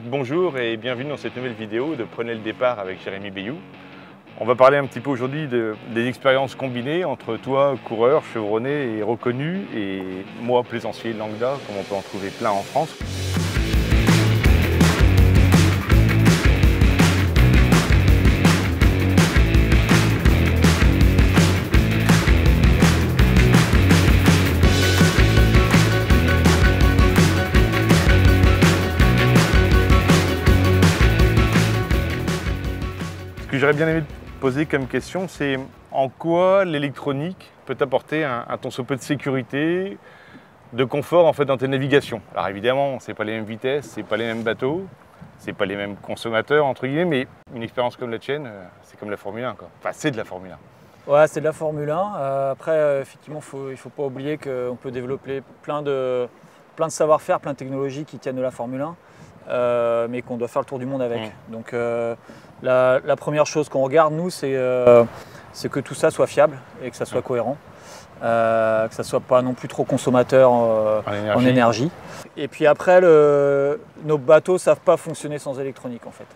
Bonjour et bienvenue dans cette nouvelle vidéo de Prenez le départ avec Jérémy Bayou. On va parler un petit peu aujourd'hui des expériences combinées entre toi, coureur, chevronné et reconnu, et moi, plaisancier lambda, comme on peut en trouver plein en France. Ce que j'aurais bien aimé te poser comme question, c'est en quoi l'électronique peut t'apporter un ton soit peu de sécurité, de confort en fait dans tes navigations. Alors évidemment, c'est pas les mêmes vitesses, c'est pas les mêmes bateaux, c'est pas les mêmes consommateurs entre guillemets, mais une expérience comme la tienne, c'est comme la Formule 1 quoi. Enfin, c'est de la Formule 1. Ouais, c'est de la Formule 1. Après, effectivement, il ne faut pas oublier qu'on peut développer plein de savoir-faire, plein de technologies qui tiennent de la Formule 1, mais qu'on doit faire le tour du monde avec. Donc, la première chose qu'on regarde, nous, c'est que tout ça soit fiable et que ça soit cohérent. Que ça ne soit pas non plus trop consommateur en énergie. Et puis après, nos bateaux ne savent pas fonctionner sans électronique en fait.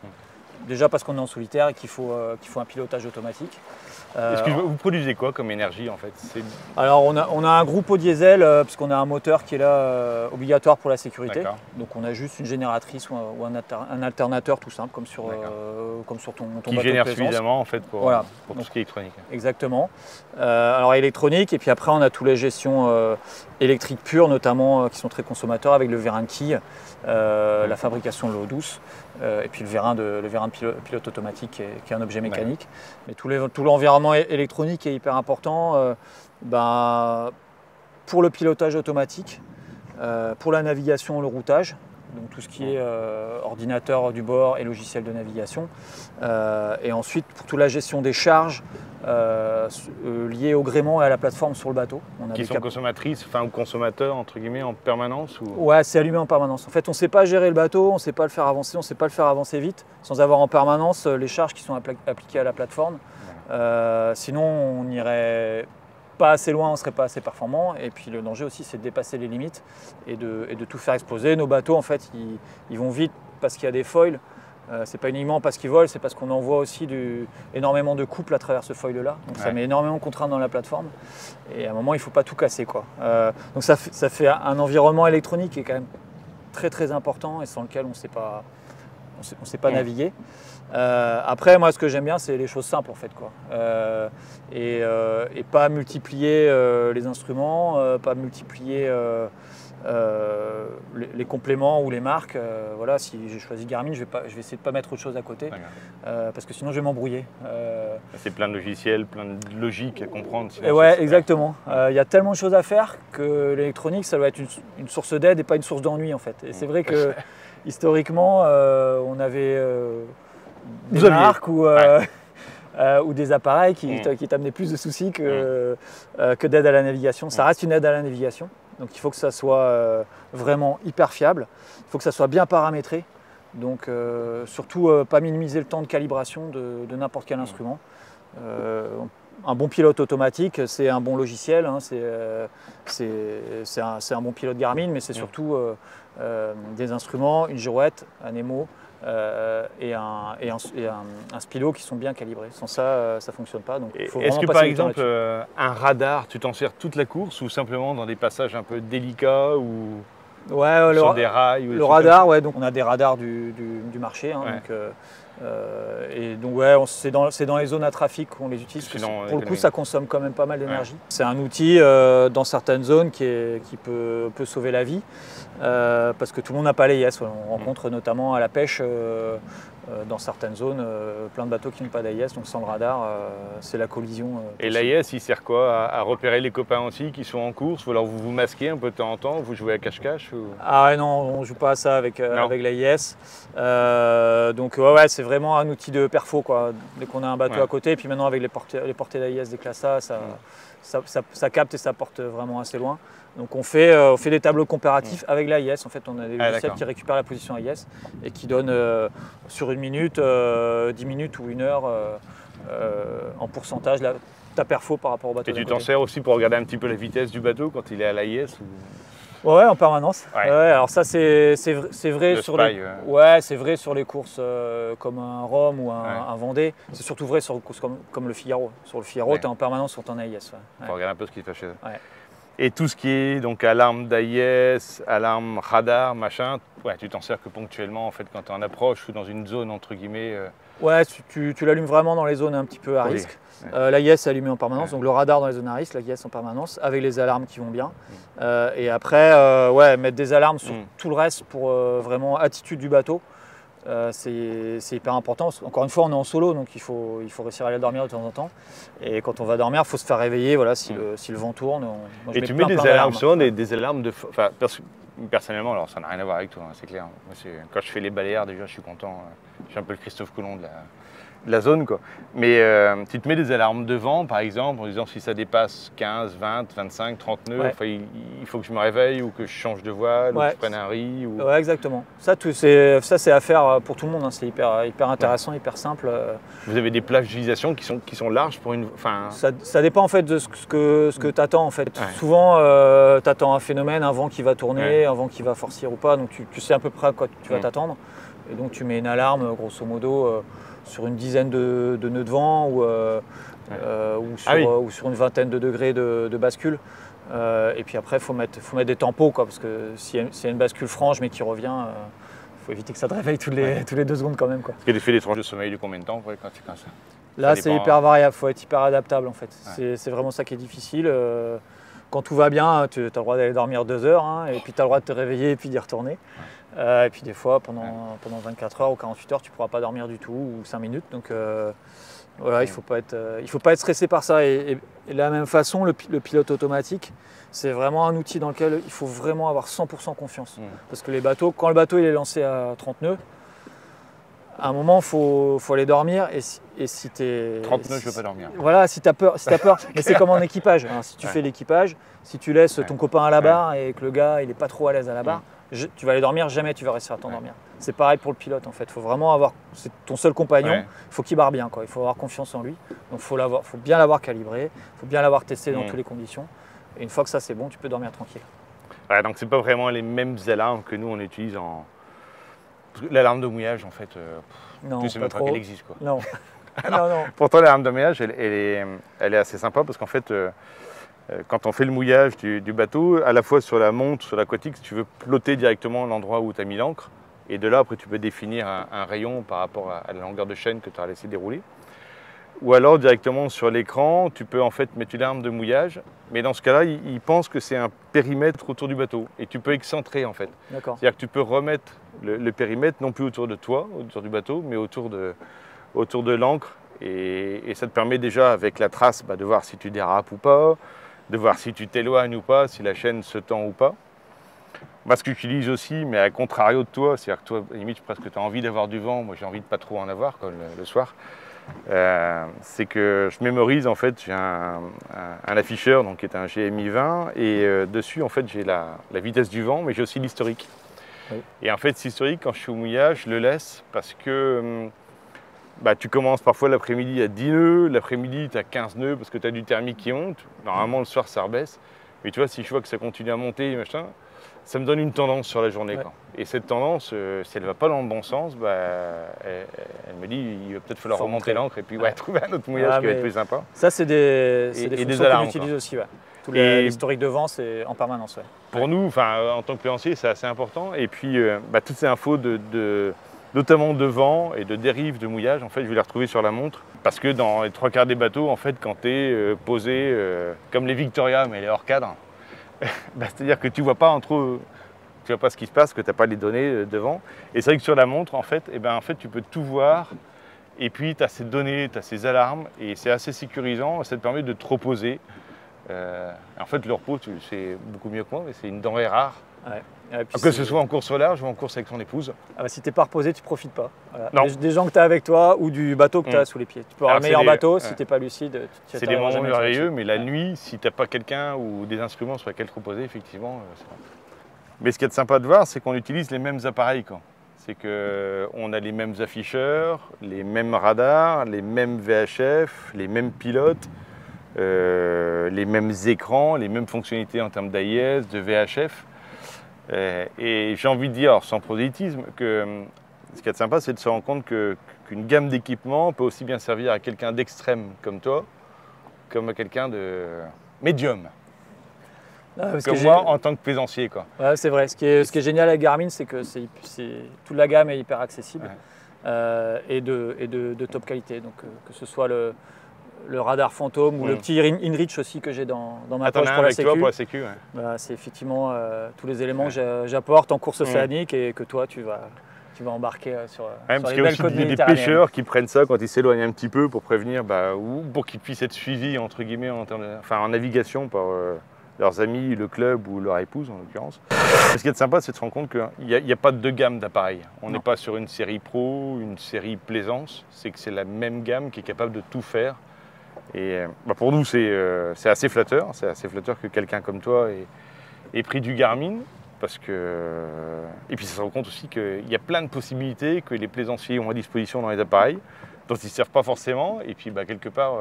Déjà parce qu'on est en solitaire et qu'il faut un pilotage automatique. Est-ce que vous produisez quoi comme énergie en fait? Alors on a un groupe au diesel puisqu'on a un moteur qui est là obligatoire pour la sécurité. Donc on a juste une génératrice ou un alternateur tout simple comme sur ton bateau qui génère suffisamment en fait pour tout ce qui est électronique. Exactement. Alors électronique, et puis après on a tous les gestions électriques pures notamment qui sont très consommateurs avec le vérin de quille, la fabrication de l'eau douce. Et puis le vérin de pilote automatique qui est un objet mécanique. Mais tout l'environnement électronique est hyper important pour le pilotage automatique, pour la navigation, le routage, donc tout ce qui est ordinateur du bord et logiciel de navigation. Et ensuite pour toute la gestion des charges liées au gréement et à la plateforme sur le bateau. Qui sont consommatrices, enfin ou consommateurs entre guillemets en permanence ou... Ouais, c'est allumé en permanence. En fait, on ne sait pas gérer le bateau, on ne sait pas le faire avancer, on ne sait pas le faire avancer vite, sans avoir en permanence les charges qui sont appliquées à la plateforme. Sinon, on n'irait pas assez loin, on ne serait pas assez performant. Et puis le danger aussi, c'est de dépasser les limites et de tout faire exploser. Nos bateaux, en fait, ils vont vite parce qu'il y a des foils. C'est pas uniquement parce qu'ils volent, c'est parce qu'on envoie aussi énormément de couples à travers ce foil-là. Donc ça met énormément de contraintes dans la plateforme. Et à un moment, il ne faut pas tout casser, quoi. Donc ça fait un environnement électronique qui est quand même très très important et sans lequel on ne sait pas naviguer. Après, moi, ce que j'aime bien, c'est les choses simples, en fait, quoi. Et pas multiplier les instruments, pas multiplier les compléments ou les marques. Voilà, si j'ai choisi Garmin, je vais essayer de ne pas mettre autre chose à côté parce que sinon je vais m'embrouiller. C'est plein de logiciels, plein de logiques à comprendre. Et ouais, exactement. Il y a tellement de choses à faire que l'électronique, ça doit être une source d'aide et pas une source d'ennui en fait. Et c'est vrai que historiquement, on avait des marques ou des appareils qui t'amenaient plus de soucis que d'aide à la navigation. Ça reste une aide à la navigation. Donc il faut que ça soit vraiment hyper fiable, il faut que ça soit bien paramétré, donc surtout pas minimiser le temps de calibration de n'importe quel instrument. Un bon pilote automatique, c'est un bon logiciel, hein, c'est un bon pilote Garmin, mais c'est surtout des instruments, une girouette, un Nemo, et un stylo qui sont bien calibrés. Sans ça, ça ne fonctionne pas. Est-ce que par exemple, un radar, tu t'en sers toute la course ou simplement dans des passages un peu délicats ou sur des rails ou le radar, ouais, donc on a des radars du marché. Hein, et donc ouais, c'est dans les zones à trafic qu'on les utilise. Pour le coup, ça consomme quand même pas mal d'énergie. C'est un outil dans certaines zones qui peut sauver la vie. Parce que tout le monde n'a pas l'AIS. On rencontre notamment à la pêche dans certaines zones plein de bateaux qui n'ont pas d'AIS, donc sans le radar, c'est la collision. Et l'AIS, il sert quoi à repérer les copains aussi qui sont en course? Ou alors vous vous masquez un peu de temps en temps, vous jouez à cache-cache Ah ouais, non, on ne joue pas à ça avec l'AIS. Donc ouais, c'est vraiment un outil de perfo, quoi. Dès qu'on a un bateau à côté, et puis maintenant avec les portées d'AIS des classes A, ça capte et ça porte vraiment assez loin. Donc on fait des tableaux comparatifs avec l'AIS. En fait, on a des logiciels qui récupèrent la position AIS et qui donnent sur une minute, 10 minutes ou 1 heure en pourcentage ta perfo par rapport au bateau. Et tu t'en sers aussi pour regarder un petit peu la vitesse du bateau quand il est à l'AIS ou... Ouais, en permanence. Ouais. Ouais, alors ça c'est vrai Le sur spy, les ouais, c'est vrai sur les courses comme un Rome ou un Vendée. C'est surtout vrai sur une course comme le Figaro. Sur le Figaro, Ouais. tu es en permanence sur ton AIS. Il faut regarder un peu ce qui se passe chez eux. Ouais. Et tout ce qui est donc alarme d'AIS, alarme radar, machin, ouais, tu t'en sers que ponctuellement en fait quand tu es en approche ou dans une zone entre guillemets. Ouais, tu l'allumes vraiment dans les zones un petit peu à Oui. risque. Ouais. L'AIS est allumé en permanence, Ouais. donc le radar dans les zones à risque, l'AIS en permanence, avec les alarmes qui vont bien. Et après, ouais, mettre des alarmes sur tout le reste pour vraiment attitude du bateau. C'est hyper important. Encore une fois, on est en solo, donc il faut réussir à aller dormir de temps en temps. Et quand on va dormir, il faut se faire réveiller. Voilà, si le vent tourne. Moi, je Et tu mets des alarmes, souvent des alarmes de. Enfin, personnellement, alors ça n'a rien à voir avec toi, hein, c'est clair. Moi, quand je fais les Baléares, déjà, je suis content. Je suis un peu le Christophe Colomb de la zone, quoi. Mais tu te mets des alarmes de vent, par exemple, en disant si ça dépasse 15, 20, 25, 30 nœuds, Ouais. il faut que je me réveille ou que je change de voile ou Ouais. que je prenne un riz. Ou... Ouais, exactement. Ça, c'est à faire pour tout le monde. Hein. C'est hyper intéressant, hyper simple. Vous avez des plages d'utilisation qui sont larges pour une. Enfin, Ça dépend en fait de ce que tu attends. En fait. Ouais. Souvent, tu attends un phénomène, un vent qui va tourner, Ouais. un vent qui va forcir ou pas. Donc tu sais à peu près à quoi tu vas t'attendre. Et donc tu mets une alarme, grosso modo, sur une dizaine de nœuds de vent ou sur une vingtaine de degrés de bascule. Et puis après, il faut mettre des tempos, quoi, parce que s'il y a une bascule franche mais qui revient, il faut éviter que ça te réveille toutes les 2 secondes quand même. Quoi. Parce que tu fais des tranches de sommeil de combien de temps quand c'est comme ça? Là, c'est hyper variable, il faut être hyper adaptable en fait. Ouais. C'est vraiment ça qui est difficile. Quand tout va bien, tu as le droit d'aller dormir 2 heures, hein, et puis tu as le droit de te réveiller et puis d'y retourner. Et puis des fois, pendant 24 heures ou 48 heures, tu ne pourras pas dormir du tout, ou 5 minutes. Donc voilà, il ne faut pas être stressé par ça. Et de la même façon, le pilote automatique, c'est vraiment un outil dans lequel il faut vraiment avoir 100% confiance. Parce que les bateaux, quand le bateau il est lancé à 30 nœuds, à un moment, il faut aller dormir. Et si tu es. 30 nœuds, je ne veux pas dormir. Voilà, si tu as peur. Mais c'est comme en équipage. Hein. Si tu fais l'équipage, si tu laisses ton copain à la barre et que le gars il n'est pas trop à l'aise à la barre, tu vas aller dormir, jamais tu vas réussir à t'endormir. C'est pareil pour le pilote en fait. Il faut vraiment avoir. C'est ton seul compagnon, il faut qu'il barre bien. Quoi. Il faut avoir confiance en lui. Donc il faut bien l'avoir calibré, il faut bien l'avoir testé dans toutes les conditions. Et une fois que ça c'est bon, tu peux dormir tranquille. Ouais, donc c'est pas vraiment les mêmes alarmes que nous on utilise en. L'alarme de mouillage en fait, Non, tu sais même pas qu'elle existe quoi. Non. Alors, non. Pourtant l'alarme de mouillage elle est assez sympa parce qu'en fait quand on fait le mouillage du bateau, à la fois sur la montre, sur l'aquatique, si tu veux plotter directement l'endroit où tu as mis l'ancre, et de là après tu peux définir un rayon par rapport à la longueur de chaîne que tu as laissé dérouler. Ou alors directement sur l'écran, tu peux en fait mettre une arme de mouillage, mais dans ce cas-là, il pense que c'est un périmètre autour du bateau et tu peux excentrer en fait. C'est-à-dire que tu peux remettre le périmètre non plus autour de toi, autour du bateau, mais autour de l'ancre et ça te permet déjà avec la trace de voir si tu dérapes ou pas, de voir si tu t'éloignes ou pas, si la chaîne se tend ou pas. Moi, ce que j'utilise aussi, mais à contrario de toi, c'est-à-dire que toi, limite, presque tu as envie d'avoir du vent, moi j'ai envie de pas trop en avoir le soir. C'est que je mémorise en fait, j'ai un afficheur donc, qui est un GMI 20 et dessus en fait j'ai la vitesse du vent mais j'ai aussi l'historique. Oui. Et en fait cet historique quand je suis au mouillage je le laisse parce que tu commences parfois l'après-midi à 10 nœuds, l'après-midi tu as 15 nœuds parce que tu as du thermique qui monte, normalement le soir ça rebaisse, mais tu vois si je vois que ça continue à monter machin, ça me donne une tendance sur la journée. Ouais. Quoi. Et cette tendance, si elle ne va pas dans le bon sens, elle me dit il va peut-être falloir remonter l'ancre et puis trouver un autre mouillage qui va être plus sympa. Ça, c'est des fonctions qu'on utilise aussi. Ouais. Tout l'historique de vent, c'est en permanence. Ouais. Pour nous, en tant que plaisancier, c'est assez important. Et puis, toutes ces infos, notamment de vent et de dérive de mouillage, en fait, je vais les retrouver sur la montre. Parce que dans les 3/4 des bateaux, en fait, quand tu es posé comme les Victoria, mais les hors cadre, c'est-à-dire que tu ne vois pas ce qui se passe, que tu n'as pas les données devant. Et c'est vrai que sur la montre, en fait, tu peux tout voir. Et puis, tu as ces données, tu as ces alarmes. Et c'est assez sécurisant. Ça te permet de te reposer. En fait, le repos, c'est beaucoup mieux que moi, mais c'est une denrée rare. Ouais. Que ce soit en course au large ou en course avec ton épouse. Si tu n'es pas reposé, tu ne profites pas. Voilà. Des gens que tu as avec toi ou du bateau que tu as sous les pieds. Tu peux avoir un meilleur bateau, si tu n'es pas lucide. C'est des moments merveilleux, mais la nuit, si tu n'as pas quelqu'un ou des instruments sur lesquels te reposer, effectivement, c'est pas. Mais ce qui est sympa de voir, c'est qu'on utilise les mêmes appareils. C'est qu'on a les mêmes afficheurs, les mêmes radars, les mêmes VHF, les mêmes pilotes, les mêmes écrans, les mêmes fonctionnalités en termes d'AIS, de VHF. Et j'ai envie de dire, alors, sans prosélytisme, que ce qui est sympa, c'est de se rendre compte qu'une gamme d'équipements peut aussi bien servir à quelqu'un d'extrême comme toi, comme à quelqu'un de médium. Comme moi en tant que plaisancier, quoi. Ouais, c'est vrai. Ce qui est génial avec Garmin, c'est que toute la gamme est hyper accessible et de top qualité. Donc que ce soit le radar fantôme ou le petit InReach aussi que j'ai dans ma poche pour la sécu. Toi pour la sécu, Bah, c'est effectivement tous les éléments que j'apporte en course océanique et que toi tu vas embarquer sur les belles côtes méditerranéennes. Parce qu'il y a des pêcheurs qui prennent ça quand ils s'éloignent un petit peu pour prévenir, ou pour qu'ils puissent être suivis entre guillemets en navigation par leurs amis, le club ou leur épouse en l'occurrence. Ce qui est sympa, c'est de se rendre compte qu'il n'y a pas de gamme d'appareils. On n'est pas sur une série pro, une série plaisance, c'est que c'est la même gamme qui est capable de tout faire. Et pour nous, c'est assez flatteur. C'est assez flatteur que quelqu'un comme toi ait pris du Garmin. Et puis ça se rend compte aussi qu'il y a plein de possibilités que les plaisanciers ont à disposition dans les appareils, dont ils ne servent pas forcément. Et puis quelque part,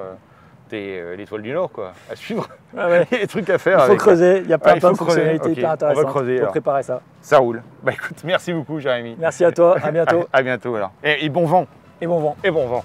t'es l'étoile du Nord, quoi, à suivre. Ah ouais. Il y a des trucs à faire. Il faut creuser, il y a plein de fonctionnalités hyper intéressantes. On va creuser, pour préparer ça. Ça roule. Écoute, merci beaucoup, Jérémy. Merci à toi, à bientôt. À bientôt alors. Et bon vent. Et bon vent. Et bon vent.